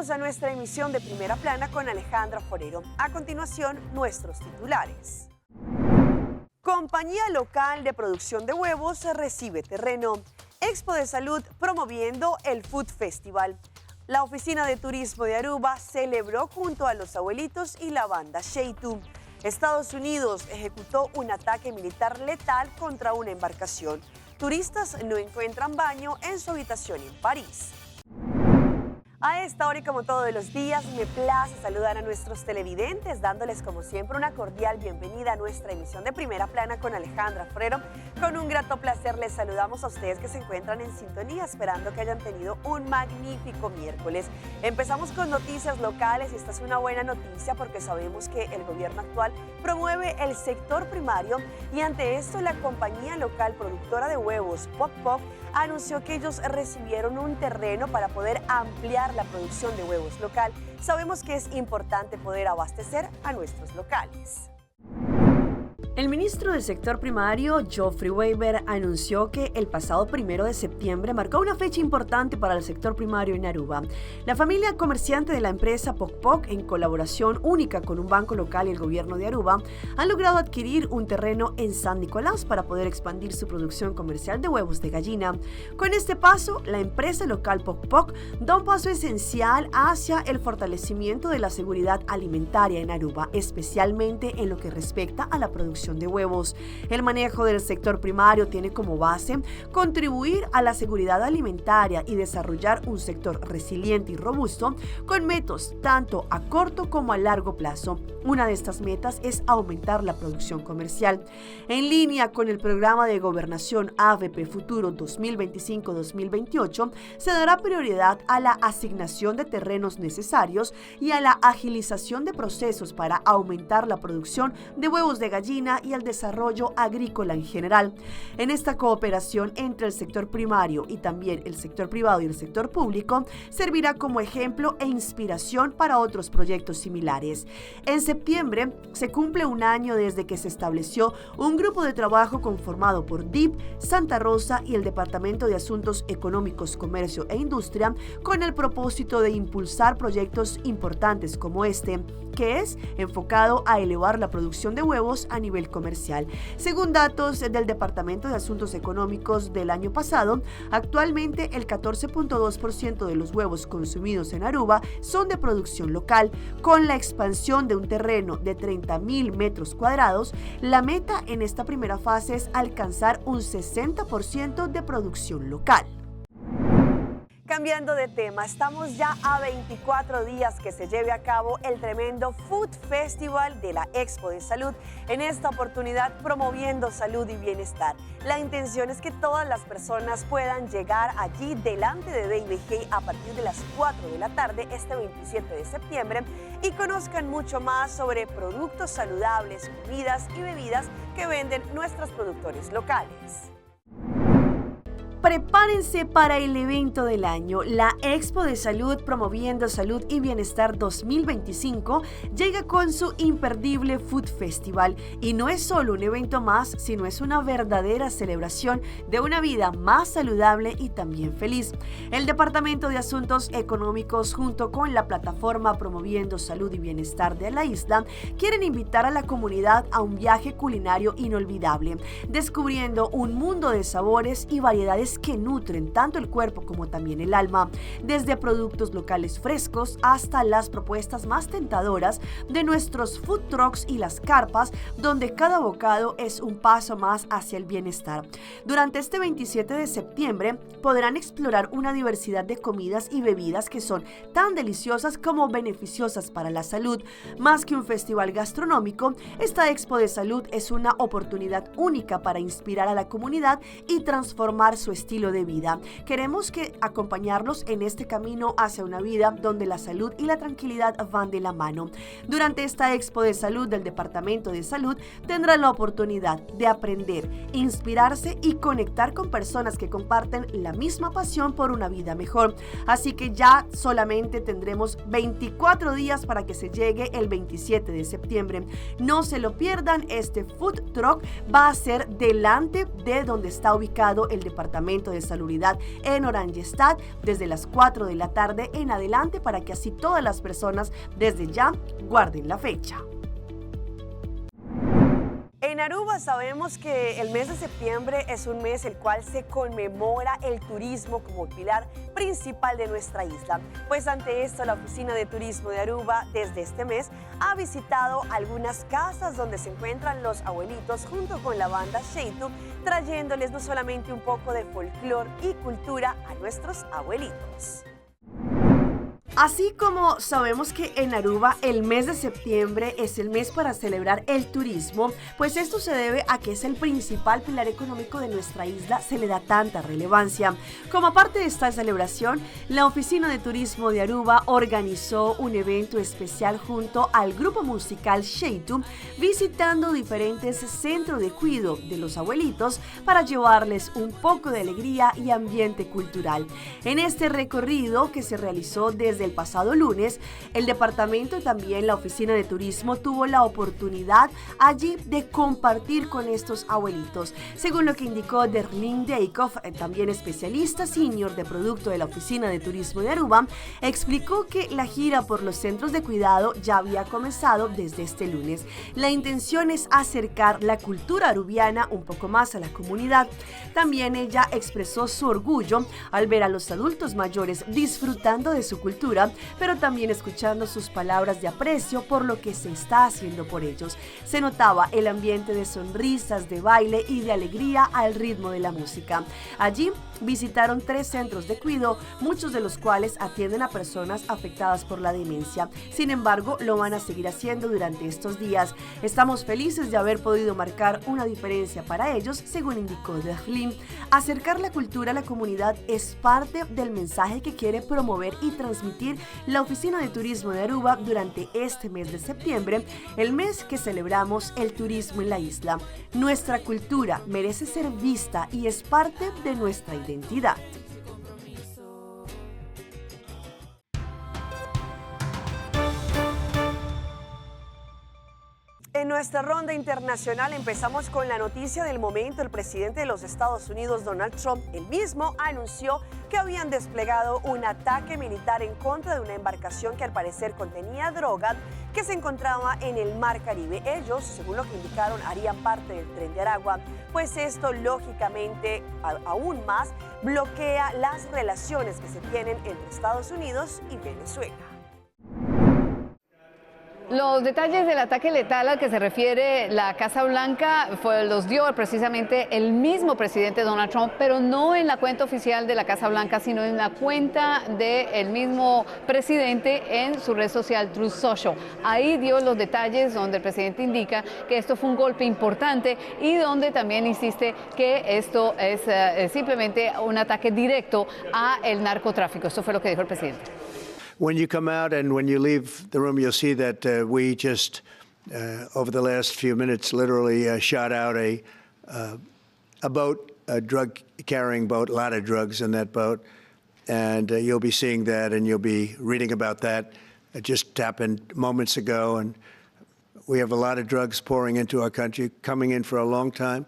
Bienvenidos a nuestra emisión de Primera Plana con Alejandra Forero. A continuación, nuestros titulares. Compañía local de producción de huevos recibe terreno. Expo de Salud promoviendo el Food Festival. La Oficina de Turismo de Aruba celebró junto a los abuelitos y la banda Sheitu. Estados Unidos ejecutó un ataque militar letal contra una embarcación. Turistas no encuentran baño en su habitación en París. A esta hora y como todos los días, me place saludar a nuestros televidentes, dándoles como siempre una cordial bienvenida a nuestra emisión de Primera Plana con Alejandra Forero. Con un grato placer les saludamos a ustedes que se encuentran en sintonía, esperando que hayan tenido un magnífico miércoles. Empezamos con noticias locales y esta es una buena noticia porque sabemos que el gobierno actual promueve el sector primario y ante esto la compañía local productora de huevos Poc Poc anunció que ellos recibieron un terreno para poder ampliar la producción de huevos local. Sabemos que es importante poder abastecer a nuestros locales. El ministro del sector primario, Geoffrey Weber, anunció que el pasado 1 de septiembre marcó una fecha importante para el sector primario en Aruba. La familia comerciante de la empresa Poc Poc, en colaboración única con un banco local y el gobierno de Aruba, han logrado adquirir un terreno en San Nicolás para poder expandir su producción comercial de huevos de gallina. Con este paso, la empresa local Poc Poc da un paso esencial hacia el fortalecimiento de la seguridad alimentaria en Aruba, especialmente en lo que respecta a la producción de huevos. El manejo del sector primario tiene como base contribuir a la seguridad alimentaria y desarrollar un sector resiliente y robusto con metas tanto a corto como a largo plazo. Una de estas metas es aumentar la producción comercial. En línea con el programa de gobernación AVP Futuro 2025-2028, se dará prioridad a la asignación de terrenos necesarios y a la agilización de procesos para aumentar la producción de huevos de gallina y al desarrollo agrícola en general. En esta cooperación entre el sector primario y también el sector privado y el sector público servirá como ejemplo e inspiración para otros proyectos similares. En septiembre se cumple un año desde que se estableció un grupo de trabajo conformado por DIP, Santa Rosa y el Departamento de Asuntos Económicos, Comercio e Industria con el propósito de impulsar proyectos importantes como este, que es enfocado a elevar la producción de huevos a nivel comercial. Según datos del Departamento de Asuntos Económicos del año pasado, actualmente el 14.2% de los huevos consumidos en Aruba son de producción local. Con la expansión de un terreno de 30.000 metros cuadrados, la meta en esta primera fase es alcanzar un 60% de producción local. Cambiando de tema, estamos ya a 24 días que se lleve a cabo el tremendo Food Festival de la Expo de Salud, en esta oportunidad promoviendo salud y bienestar. La intención es que todas las personas puedan llegar allí delante de DIVG a partir de las 4 de la tarde este 27 de septiembre y conozcan mucho más sobre productos saludables, comidas y bebidas que venden nuestros productores locales. Prepárense para el evento del año. La Expo de Salud promoviendo salud y bienestar 2025 llega con su imperdible Food Festival y no es solo un evento más, sino es una verdadera celebración de una vida más saludable y también feliz. El Departamento de Asuntos Económicos junto con la plataforma promoviendo salud y bienestar de la isla quieren invitar a la comunidad a un viaje culinario inolvidable, descubriendo un mundo de sabores y variedades que nutren tanto el cuerpo como también el alma, desde productos locales frescos hasta las propuestas más tentadoras de nuestros food trucks y las carpas, donde cada bocado es un paso más hacia el bienestar. Durante este 27 de septiembre podrán explorar una diversidad de comidas y bebidas que son tan deliciosas como beneficiosas para la salud. Más que un festival gastronómico, esta Expo de Salud es una oportunidad única para inspirar a la comunidad y transformar su estilo de vida. Queremos acompañarlos en este camino hacia una vida donde la salud y la tranquilidad van de la mano. Durante esta Expo de Salud del Departamento de Salud tendrán la oportunidad de aprender, inspirarse y conectar con personas que comparten la misma pasión por una vida mejor. Así que ya solamente tendremos 24 días para que se llegue el 27 de septiembre. No se lo pierdan, este food truck va a ser delante de donde está ubicado el Departamento Departamento de Salubridad en Oranjestad desde las 4 de la tarde en adelante para que así todas las personas desde ya guarden la fecha. En Aruba sabemos que el mes de septiembre es un mes el cual se conmemora el turismo como pilar principal de nuestra isla. Pues ante esto, la Oficina de Turismo de Aruba desde este mes ha visitado algunas casas donde se encuentran los abuelitos junto con la banda Sheitu, trayéndoles no solamente un poco de folclore y cultura a nuestros abuelitos. Así como sabemos que en Aruba el mes de septiembre es el mes para celebrar el turismo, pues esto se debe a que es el principal pilar económico de nuestra isla, se le da tanta relevancia. Como parte de esta celebración, la Oficina de Turismo de Aruba organizó un evento especial junto al grupo musical Sheitu, visitando diferentes centros de cuidado de los abuelitos para llevarles un poco de alegría y ambiente cultural. En este recorrido que se realizó desde el pasado lunes, el departamento y también la Oficina de Turismo tuvo la oportunidad allí de compartir con estos abuelitos. Según lo que indicó Derlin Deikov, también especialista senior de producto de la Oficina de Turismo de Aruba, explicó que la gira por los centros de cuidado ya había comenzado desde este lunes. La intención es acercar la cultura arubiana un poco más a la comunidad. También ella expresó su orgullo al ver a los adultos mayores disfrutando de su cultura, pero también escuchando sus palabras de aprecio por lo que se está haciendo por ellos. Se notaba el ambiente de sonrisas, de baile y de alegría al ritmo de la música. Allí visitaron 3 centros de cuidado, muchos de los cuales atienden a personas afectadas por la demencia. Sin embargo, lo van a seguir haciendo durante estos días. Estamos felices de haber podido marcar una diferencia para ellos, según indicó Derlin. Acercar la cultura a la comunidad es parte del mensaje que quiere promover y transmitir la Oficina de Turismo de Aruba durante este mes de septiembre, el mes que celebramos el turismo en la isla. Nuestra cultura merece ser vista y es parte de nuestra identidad. En nuestra ronda internacional empezamos con la noticia del momento. El presidente de los Estados Unidos, Donald Trump, él mismo anunció que habían desplegado un ataque militar en contra de una embarcación que al parecer contenía droga que se encontraba en el Mar Caribe. Ellos, según lo que indicaron, harían parte del Tren de Aragua, pues esto lógicamente aún más bloquea las relaciones que se tienen entre Estados Unidos y Venezuela. Los detalles del ataque letal al que se refiere la Casa Blanca los dio precisamente el mismo presidente Donald Trump, pero no en la cuenta oficial de la Casa Blanca, sino en la cuenta del mismo presidente en su red social Truth Social. Ahí dio los detalles donde el presidente indica que esto fue un golpe importante y donde también insiste que esto es simplemente un ataque directo al narcotráfico. Esto fue lo que dijo el presidente. When you come out and when you leave the room, you'll see that we just, over the last few minutes, literally shot out a boat, a drug-carrying boat, a lot of drugs in that boat. And you'll be seeing that and you'll be reading about that. It just happened moments ago. And we have a lot of drugs pouring into our country, coming in for a long time.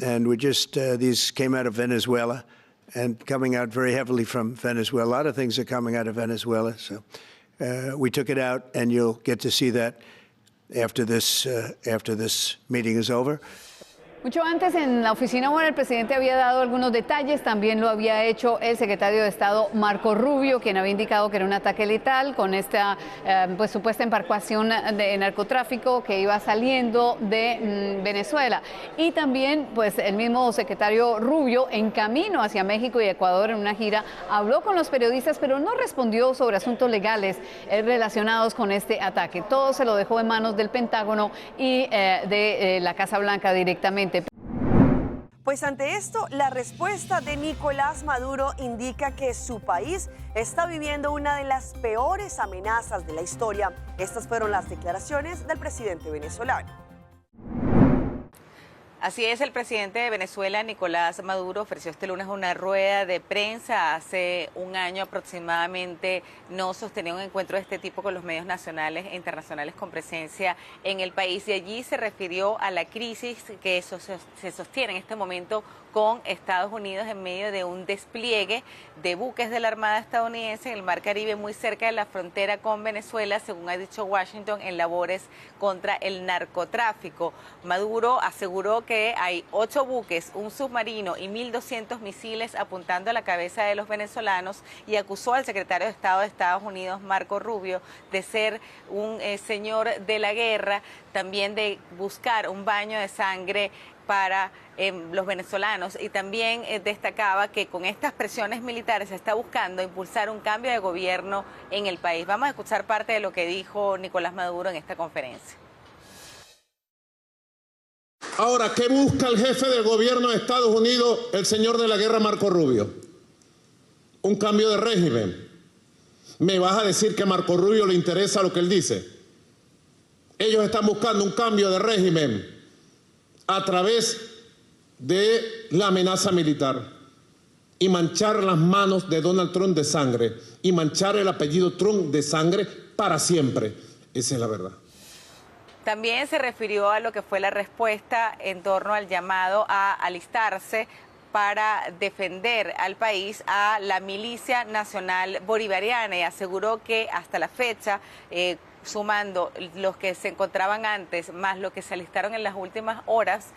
And we just, these came out of Venezuela. And coming out very heavily from Venezuela. A lot of things are coming out of Venezuela. So we took it out, and you'll get to see that after this meeting is over. Mucho antes en la oficina, bueno, el presidente había dado algunos detalles, también lo había hecho el secretario de Estado Marco Rubio, quien había indicado que era un ataque letal con esta pues supuesta embarcación de narcotráfico que iba saliendo de Venezuela. Y también pues el mismo secretario Rubio, en camino hacia México y Ecuador en una gira, habló con los periodistas, pero no respondió sobre asuntos legales relacionados con este ataque. Todo se lo dejó en manos del Pentágono y de la Casa Blanca directamente. Pues ante esto, la respuesta de Nicolás Maduro indica que su país está viviendo una de las peores amenazas de la historia. Estas fueron las declaraciones del presidente venezolano. Así es, el presidente de Venezuela, Nicolás Maduro, ofreció este lunes una rueda de prensa. Hace un año aproximadamente no sostenía un encuentro de este tipo con los medios nacionales e internacionales con presencia en el país, y allí se refirió a la crisis que se sostiene en este momento con Estados Unidos en medio de un despliegue de buques de la Armada estadounidense en el Mar Caribe, muy cerca de la frontera con Venezuela, según ha dicho Washington, en labores contra el narcotráfico. Maduro aseguró que hay 8 buques, un submarino y 1.200 misiles apuntando a la cabeza de los venezolanos y acusó al secretario de Estado de Estados Unidos, Marco Rubio, de ser un señor de la guerra, también de buscar un baño de sangre para los venezolanos, y también destacaba que con estas presiones militares se está buscando impulsar un cambio de gobierno en el país. Vamos a escuchar parte de lo que dijo Nicolás Maduro en esta conferencia. Ahora, ¿qué busca el jefe del gobierno de Estados Unidos, el señor de la guerra Marco Rubio? Un cambio de régimen. ¿Me vas a decir que a Marco Rubio le interesa lo que él dice? Ellos están buscando un cambio de régimen a través de la amenaza militar y manchar las manos de Donald Trump de sangre y manchar el apellido Trump de sangre para siempre. Esa es la verdad. También se refirió a lo que fue la respuesta en torno al llamado a alistarse para defender al país a la Milicia Nacional Bolivariana, y aseguró que hasta la fecha, sumando los que se encontraban antes más los que se alistaron en las últimas horas,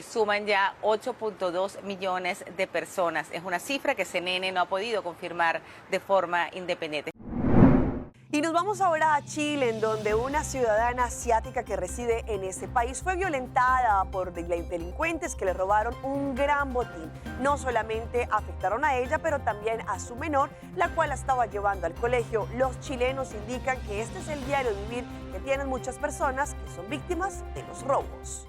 suman ya 8.2 millones de personas. Es una cifra que CNN no ha podido confirmar de forma independiente. Y nos vamos ahora a Chile, en donde una ciudadana asiática que reside en ese país fue violentada por delincuentes que le robaron un gran botín. No solamente afectaron a ella, pero también a su menor, la cual la estaba llevando al colegio. Los chilenos indican que este es el diario vivir que tienen muchas personas que son víctimas de los robos.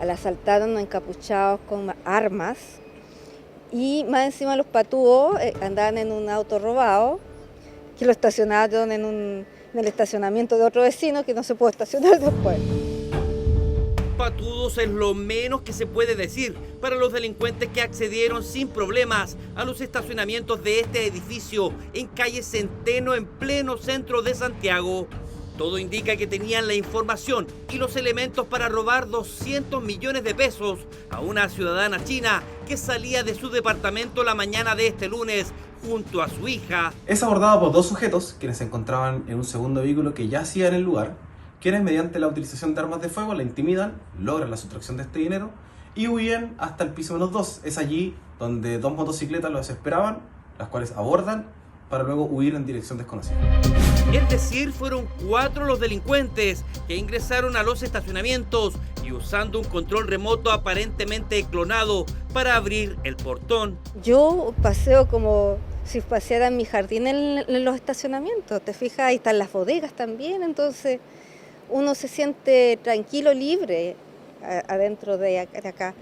La asaltaron encapuchados con armas. Y más encima los patúos andaban en un auto robado, que lo estacionaron en el estacionamiento de otro vecino que no se puede estacionar después. Patudos es lo menos que se puede decir para los delincuentes que accedieron sin problemas a los estacionamientos de este edificio en calle Centeno, en pleno centro de Santiago. Todo indica que tenían la información y los elementos para robar 200 millones de pesos a una ciudadana china que salía de su departamento la mañana de este lunes junto a su hija. Es abordado por 2 sujetos quienes se encontraban en un segundo vehículo que ya hacía en el lugar, quienes mediante la utilización de armas de fuego la intimidan, logran la sustracción de este dinero y huyen hasta el piso -2. Es allí donde 2 motocicletas los esperaban, las cuales abordan para luego huir en dirección desconocida. Es decir, fueron 4 los delincuentes que ingresaron a los estacionamientos y usando un control remoto aparentemente clonado para abrir el portón. Yo paseo como si paseara en mi jardín en los estacionamientos, te fijas, ahí están las bodegas también, entonces uno se siente tranquilo, libre adentro de acá.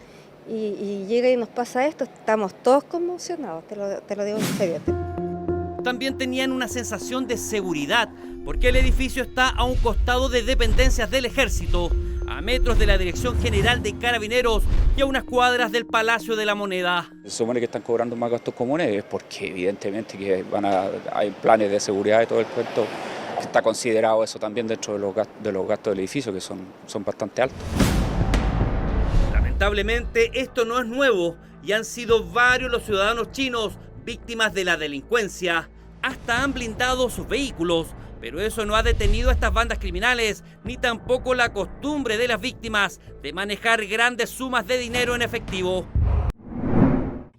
Y llega y nos pasa esto, estamos todos conmocionados, te lo digo en serio. También tenían una sensación de seguridad, porque el edificio está a un costado de dependencias del Ejército, a metros de la Dirección General de Carabineros y a unas cuadras del Palacio de la Moneda. Se supone que están cobrando más gastos comunes, porque evidentemente que hay planes de seguridad y todo el cuento, que está considerado eso también dentro de los gastos del edificio, que son bastante altos. Lamentablemente esto no es nuevo y han sido varios los ciudadanos chinos víctimas de la delincuencia. Hasta han blindado sus vehículos, pero eso no ha detenido a estas bandas criminales, ni tampoco la costumbre de las víctimas de manejar grandes sumas de dinero en efectivo.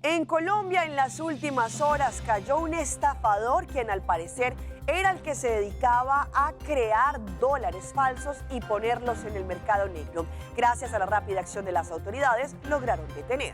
En Colombia, en las últimas horas, cayó un estafador quien al parecer era el que se dedicaba a crear dólares falsos y ponerlos en el mercado negro. Gracias a la rápida acción de las autoridades, lograron detener.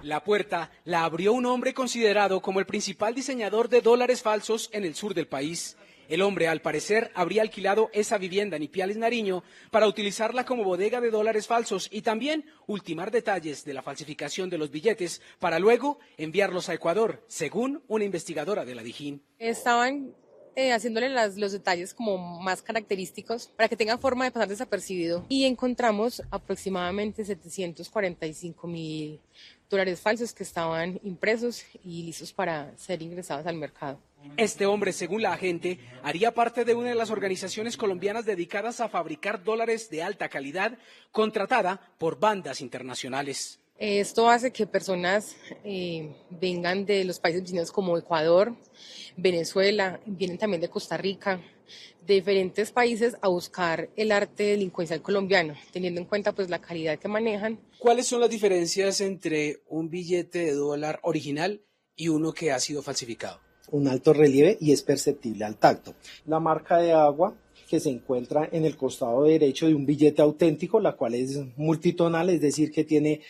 La puerta la abrió un hombre considerado como el principal diseñador de dólares falsos en el sur del país. El hombre, al parecer, habría alquilado esa vivienda en Ipiales, Nariño, para utilizarla como bodega de dólares falsos y también ultimar detalles de la falsificación de los billetes para luego enviarlos a Ecuador, según una investigadora de la Dijín. Estaban haciéndole los detalles como más característicos para que tengan forma de pasar desapercibido y encontramos aproximadamente 745.000 dólares falsos que estaban impresos y listos para ser ingresados al mercado. Este hombre, según la agente, haría parte de una de las organizaciones colombianas dedicadas a fabricar dólares de alta calidad, contratada por bandas internacionales. Esto hace que personas vengan de los países vecinos como Ecuador, Venezuela, vienen también de Costa Rica, de diferentes países a buscar el arte delincuencial colombiano, teniendo en cuenta pues la calidad que manejan. ¿Cuáles son las diferencias entre un billete de dólar original y uno que ha sido falsificado? Un alto relieve y es perceptible al tacto. La marca de agua que se encuentra en el costado derecho de un billete auténtico, la cual es multitonal, es decir, que tiene,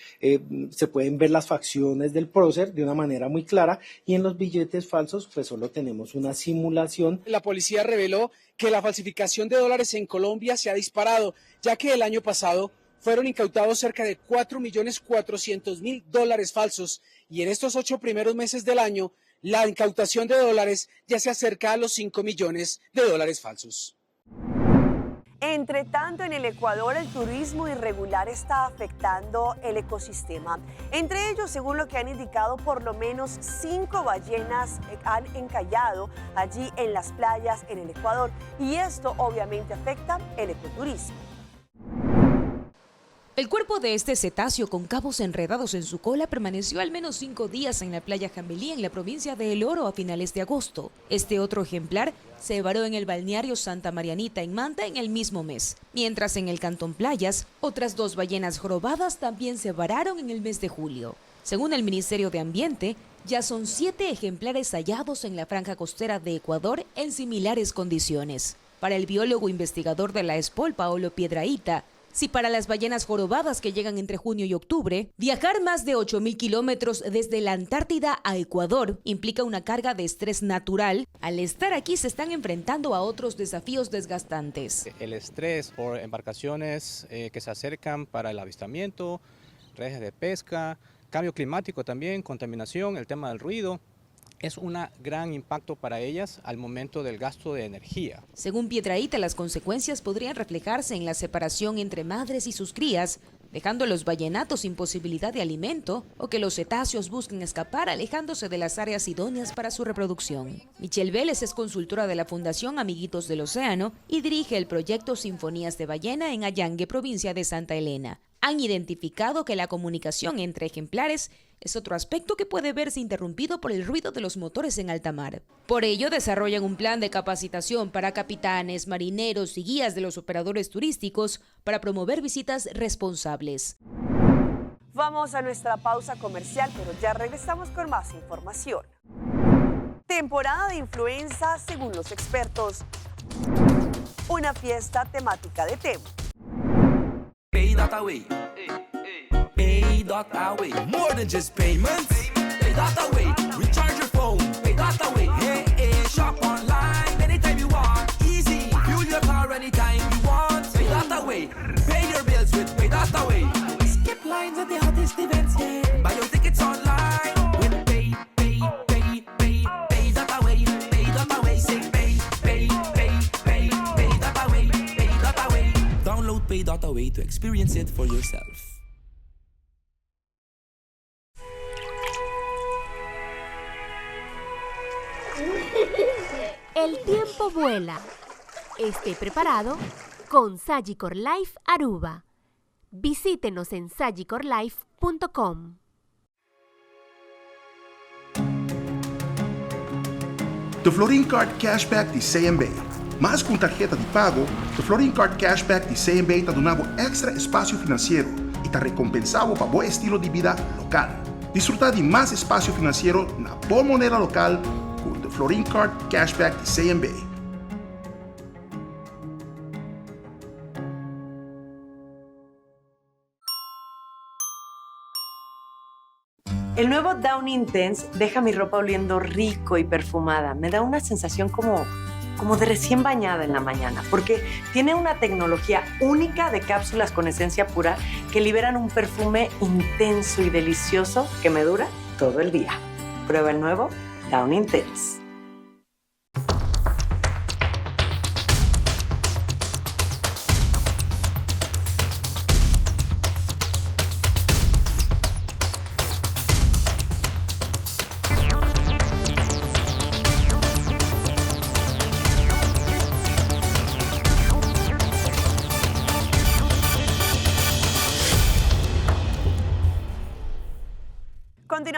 se pueden ver las facciones del prócer de una manera muy clara, y en los billetes falsos pues solo tenemos una simulación. La policía reveló que la falsificación de dólares en Colombia se ha disparado, ya que el año pasado fueron incautados cerca de 4.400.000 dólares falsos, y en estos 8 primeros meses del año, la incautación de dólares ya se acerca a los 5 millones de dólares falsos. Entre tanto, en el Ecuador el turismo irregular está afectando el ecosistema. Entre ellos, según lo que han indicado, por lo menos 5 ballenas han encallado allí en las playas en el Ecuador. Y esto obviamente afecta el ecoturismo. El cuerpo de este cetáceo con cabos enredados en su cola permaneció al menos 5 días en la playa Jambelí, en la provincia de El Oro, a finales de agosto. Este otro ejemplar se varó en el balneario Santa Marianita, en Manta, en el mismo mes. Mientras en el cantón Playas, otras 2 ballenas jorobadas también se vararon en el mes de julio. Según el Ministerio de Ambiente, ya son 7 ejemplares hallados en la franja costera de Ecuador en similares condiciones. Para el biólogo investigador de la ESPOL, Paolo Piedrahita, si para las ballenas jorobadas que llegan entre junio y octubre, viajar más de 8.000 kilómetros desde la Antártida a Ecuador implica una carga de estrés natural, al estar aquí se están enfrentando a otros desafíos desgastantes. El estrés por embarcaciones que se acercan para el avistamiento, redes de pesca, cambio climático también, contaminación, el tema del ruido. Es un gran impacto para ellas al momento del gasto de energía. Según Piedrahita, las consecuencias podrían reflejarse en la separación entre madres y sus crías, dejando a los ballenatos sin posibilidad de alimento, o que los cetáceos busquen escapar alejándose de las áreas idóneas para su reproducción. Michelle Vélez es consultora de la Fundación Amiguitos del Océano y dirige el proyecto Sinfonías de Ballena en Allangue, provincia de Santa Elena. Han identificado que la comunicación entre ejemplares es otro aspecto que puede verse interrumpido por el ruido de los motores en alta mar. Por ello, desarrollan un plan de capacitación para capitanes, marineros y guías de los operadores turísticos para promover visitas responsables. Vamos a nuestra pausa comercial, pero ya regresamos con más información. Temporada de influenza según los expertos. Una fiesta temática de tema. Pay that away. Pay that away. More than just payments. Pay that away. Recharge your phone. Pay that away. Hey, hey, shop online anytime you want. Easy. Fuel your car anytime you want. Pay that away. Pay your bills with Pay that away. Skip lines at the hottest events. Yeah. Buy your tickets online with Pay that away. Pay that away. Say pay that away. Pay that away. Download Pay that away to experience it for yourself. El tiempo vuela. Esté preparado con Sagicor Life Aruba. Visítenos en sagicorlife.com. The Florin Card Cashback di CMB. Mais com tarjeta de pago, o Florin Card Cashback de CMB está donando extra espaço financeiro e está recompensado para bom estilo de vida local. Disfrutar de mais espaço financeiro na boa moneda local com o Florin Card Cashback de CMB. El nuevo Down Intense deja mi ropa oliendo rico y perfumada. Me da una sensación como de recién bañada en la mañana, porque tiene una tecnología única de cápsulas con esencia pura que liberan un perfume intenso y delicioso que me dura todo el día. Prueba el nuevo Down Intense.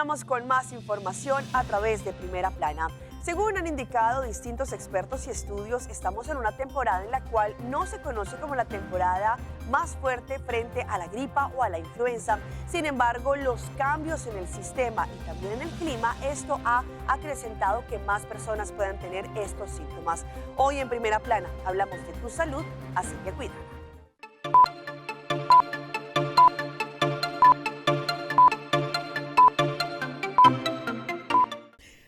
Continuamos con más información a través de Primera Plana. Según han indicado distintos expertos y estudios, estamos en una temporada en la cual no se conoce como la temporada más fuerte frente a la gripa o a la influenza. Sin embargo, los cambios en el sistema y también en el clima, esto ha acrecentado que más personas puedan tener estos síntomas. Hoy en Primera Plana hablamos de tu salud, así que cuídala.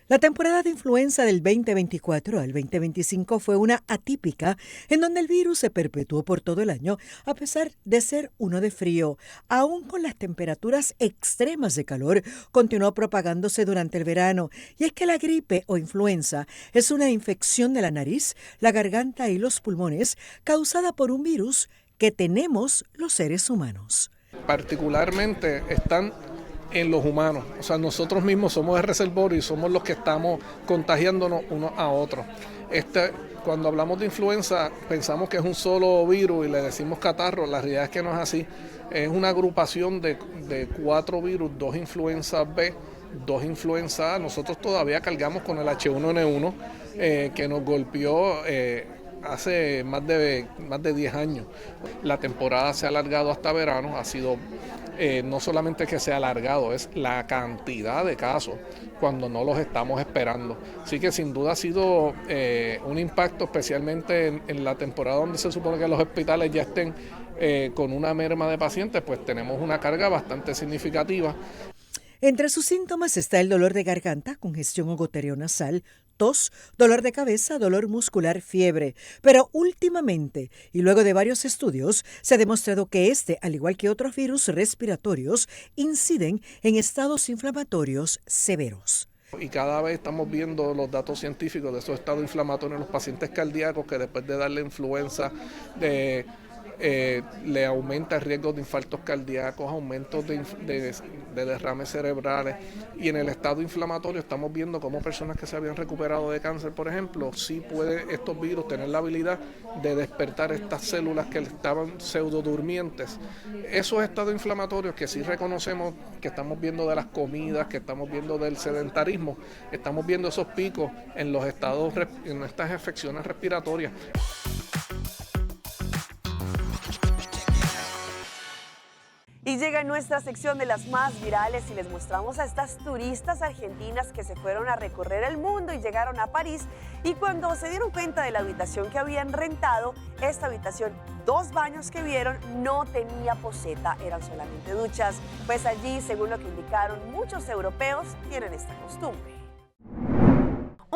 La temporada de influenza del 2024 al 2025 fue una atípica en donde el virus se perpetuó por todo el año a pesar de ser uno de frío. Aún con las temperaturas extremas de calor, continuó propagándose durante el verano. Y es que la gripe o influenza es una infección de la nariz, la garganta y los pulmones causada por un virus que tenemos los seres humanos. Particularmente están en los humanos, o sea, nosotros mismos somos el reservorio y somos los que estamos contagiándonos unos a otros. Cuando hablamos de influenza pensamos que es un solo virus y le decimos catarro, la realidad es que no es así, es una agrupación de 4 virus, 2 influenza B, 2 influenza A. Nosotros todavía cargamos con el H1N1 que nos golpeó hace más de 10 años. La temporada se ha alargado hasta verano, ha sido no solamente que se ha alargado, es la cantidad de casos cuando no los estamos esperando. Así que sin duda ha sido un impacto, especialmente en la temporada donde se supone que los hospitales ya estén con una merma de pacientes, pues tenemos una carga bastante significativa. Entre sus síntomas está el dolor de garganta, congestión o goteo nasal, tos, dolor de cabeza, dolor muscular, fiebre. Pero últimamente, y luego de varios estudios, se ha demostrado que al igual que otros virus respiratorios, inciden en estados inflamatorios severos. Y cada vez estamos viendo los datos científicos de esos estados inflamatorios en los pacientes cardíacos que después de darle influenza le aumenta el riesgo de infartos cardíacos, aumentos de derrames cerebrales, y en el estado inflamatorio estamos viendo cómo personas que se habían recuperado de cáncer, por ejemplo, sí puede estos virus tener la habilidad de despertar estas células que estaban pseudodurmientes. Esos estados inflamatorios que sí reconocemos que estamos viendo de las comidas, que estamos viendo del sedentarismo, estamos viendo esos picos en los estados, en estas infecciones respiratorias. Y llega nuestra sección de las más virales y les mostramos a estas turistas argentinas que se fueron a recorrer el mundo y llegaron a París, y cuando se dieron cuenta de la habitación que habían rentado, esta habitación, 2 baños que vieron, no tenía poceta, eran solamente duchas. Pues allí, según lo que indicaron, muchos europeos tienen esta costumbre.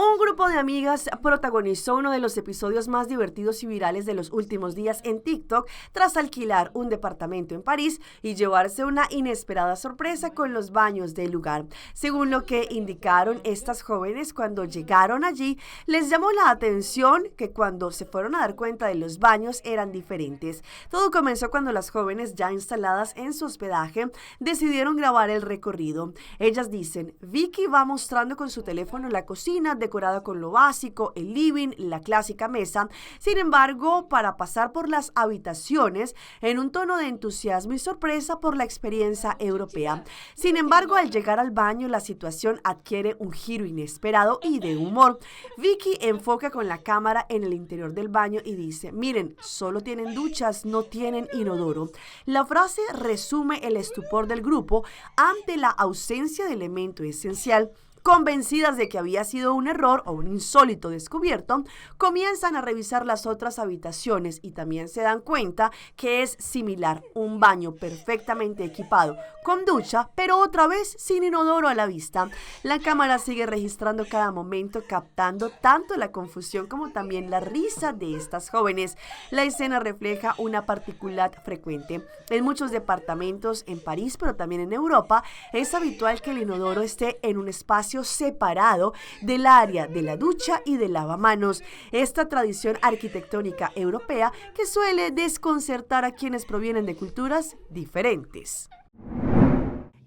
Un grupo de amigas protagonizó uno de los episodios más divertidos y virales de los últimos días en TikTok tras alquilar un departamento en París y llevarse una inesperada sorpresa con los baños del lugar. Según lo que indicaron estas jóvenes, cuando llegaron allí, les llamó la atención que cuando se fueron a dar cuenta de los baños eran diferentes. Todo comenzó cuando las jóvenes, ya instaladas en su hospedaje, decidieron grabar el recorrido. Ellas dicen: Vicky va mostrando con su teléfono la cocina, decorada con lo básico, el living, la clásica mesa. Sin embargo, para pasar por las habitaciones en un tono de entusiasmo y sorpresa por la experiencia europea. Sin embargo, al llegar al baño, la situación adquiere un giro inesperado y de humor. Vicky enfoca con la cámara en el interior del baño y dice: miren, solo tienen duchas, no tienen inodoro. La frase resume el estupor del grupo ante la ausencia de elemento esencial. Convencidas de que había sido un error o un insólito descubierto, comienzan a revisar las otras habitaciones y también se dan cuenta que es similar, un baño perfectamente equipado con ducha, pero otra vez sin inodoro a la vista. La cámara sigue registrando cada momento, captando tanto la confusión como también la risa de estas jóvenes. La escena refleja una particularidad frecuente. En muchos departamentos en París, pero también en Europa, es habitual que el inodoro esté en un espacio separado del área de la ducha y del lavamanos. Esta tradición arquitectónica europea que suele desconcertar a quienes provienen de culturas diferentes.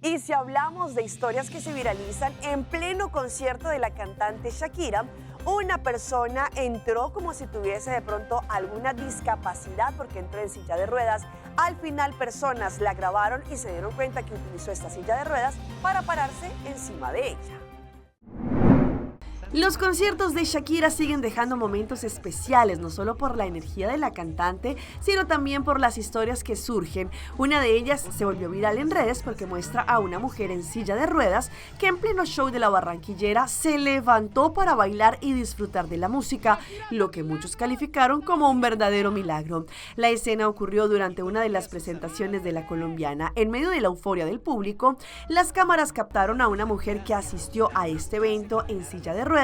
Y si hablamos de historias que se viralizan, en pleno concierto de la cantante Shakira, Una persona entró como si tuviese de pronto alguna discapacidad porque entró en silla de ruedas. Al final personas la grabaron y se dieron cuenta que utilizó esta silla de ruedas para pararse encima de ella. Los conciertos de Shakira siguen dejando momentos especiales, no solo por la energía de la cantante, sino también por las historias que surgen. Una de ellas se volvió viral en redes porque muestra a una mujer en silla de ruedas que en pleno show de la barranquillera se levantó para bailar y disfrutar de la música, lo que muchos calificaron como un verdadero milagro. La escena ocurrió durante una de las presentaciones de la colombiana. En medio de la euforia del público, las cámaras captaron a una mujer que asistió a este evento en silla de ruedas,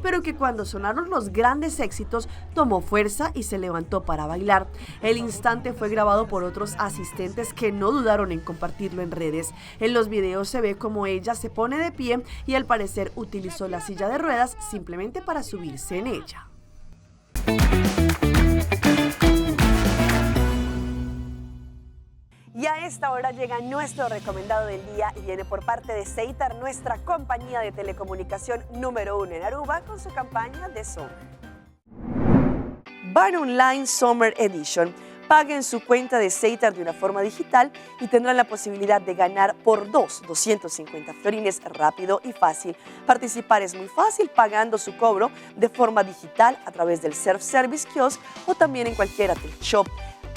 pero que cuando sonaron los grandes éxitos tomó fuerza y se levantó para bailar. El instante fue grabado por otros asistentes que no dudaron en compartirlo en redes. En los videos se ve como ella se pone de pie y al parecer utilizó la silla de ruedas simplemente para subirse en ella. Y a esta hora llega nuestro recomendado del día y viene por parte de Ceitar, nuestra compañía de telecomunicación número 1 en Aruba, con su campaña de Summer. Ban Online Summer Edition. Paguen su cuenta de Ceitar de una forma digital y tendrán la posibilidad de ganar por 250 florines rápido y fácil. Participar es muy fácil pagando su cobro de forma digital a través del self-service kiosk o también en cualquier shop,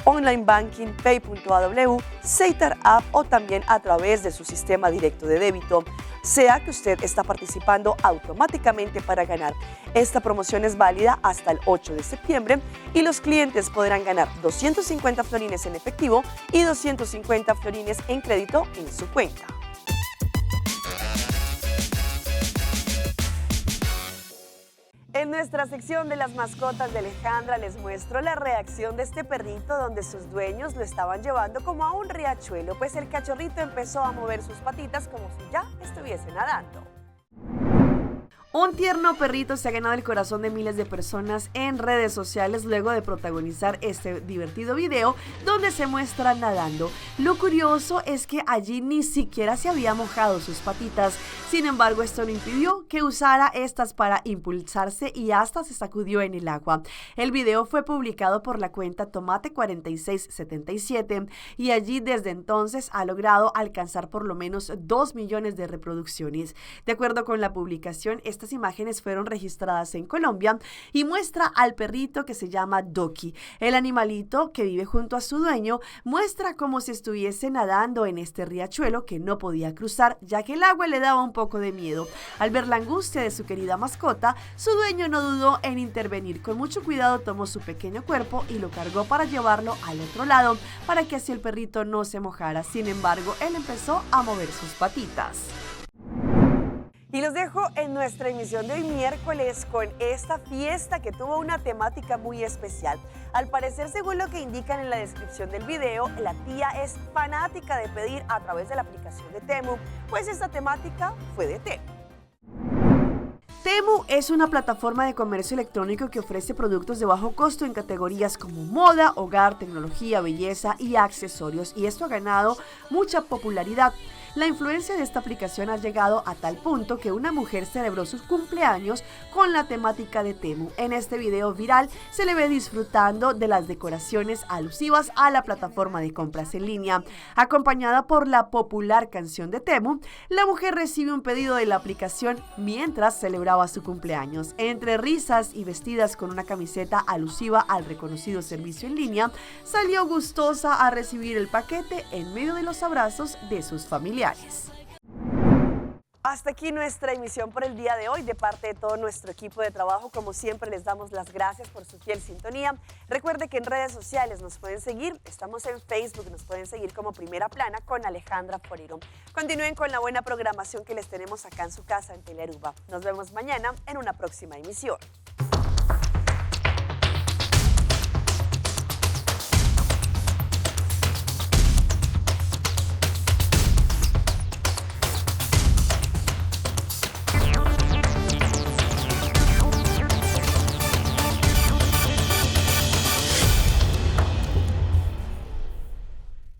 online banking, pay.aw, Ceitar app o también a través de su sistema directo de débito. Sea que usted está participando automáticamente para ganar. Esta promoción es válida hasta el 8 de septiembre y los clientes podrán ganar 250 florines en efectivo y 250 florines en crédito en su cuenta. En nuestra sección de las mascotas de Alejandra les muestro la reacción de este perrito donde sus dueños lo estaban llevando como a un riachuelo, pues el cachorrito empezó a mover sus patitas como si ya estuviese nadando. Un tierno perrito se ha ganado el corazón de miles de personas en redes sociales luego de protagonizar este divertido video donde se muestra nadando. Lo curioso es que allí ni siquiera se había mojado sus patitas. Sin embargo, esto no impidió que usara estas para impulsarse y hasta se sacudió en el agua. El video fue publicado por la cuenta Tomate4677 y allí desde entonces ha logrado alcanzar por lo menos 2 millones de reproducciones. De acuerdo con la publicación, estas imágenes fueron registradas en Colombia y muestra al perrito que se llama Doki. El animalito, que vive junto a su dueño, muestra como si estuviese nadando en este riachuelo que no podía cruzar, ya que el agua le daba un poco de miedo. Al ver la angustia de su querida mascota, su dueño no dudó en intervenir. Con mucho cuidado tomó su pequeño cuerpo y lo cargó para llevarlo al otro lado, para que así el perrito no se mojara. Sin embargo, él empezó a mover sus patitas. Y los dejo en nuestra emisión de hoy miércoles con esta fiesta que tuvo una temática muy especial. Al parecer, según lo que indican en la descripción del video, la tía es fanática de pedir a través de la aplicación de Temu, pues esta temática fue de Temu. Temu es una plataforma de comercio electrónico que ofrece productos de bajo costo en categorías como moda, hogar, tecnología, belleza y accesorios, y esto ha ganado mucha popularidad. La influencia de esta aplicación ha llegado a tal punto que una mujer celebró sus cumpleaños con la temática de Temu. En este video viral se le ve disfrutando de las decoraciones alusivas a la plataforma de compras en línea. Acompañada por la popular canción de Temu, la mujer recibe un pedido de la aplicación mientras celebraba su cumpleaños. Entre risas y vestidas con una camiseta alusiva al reconocido servicio en línea, salió gustosa a recibir el paquete en medio de los abrazos de sus familiares. Hasta aquí nuestra emisión por el día de hoy. De parte de todo nuestro equipo de trabajo, como siempre, les damos las gracias por su fiel sintonía. Recuerde que en redes sociales nos pueden seguir. Estamos en Facebook, nos pueden seguir como Primera Plana con Alejandra Forero. Continúen con la buena programación que les tenemos acá en su casa en Telearuba. Nos vemos mañana en una próxima emisión.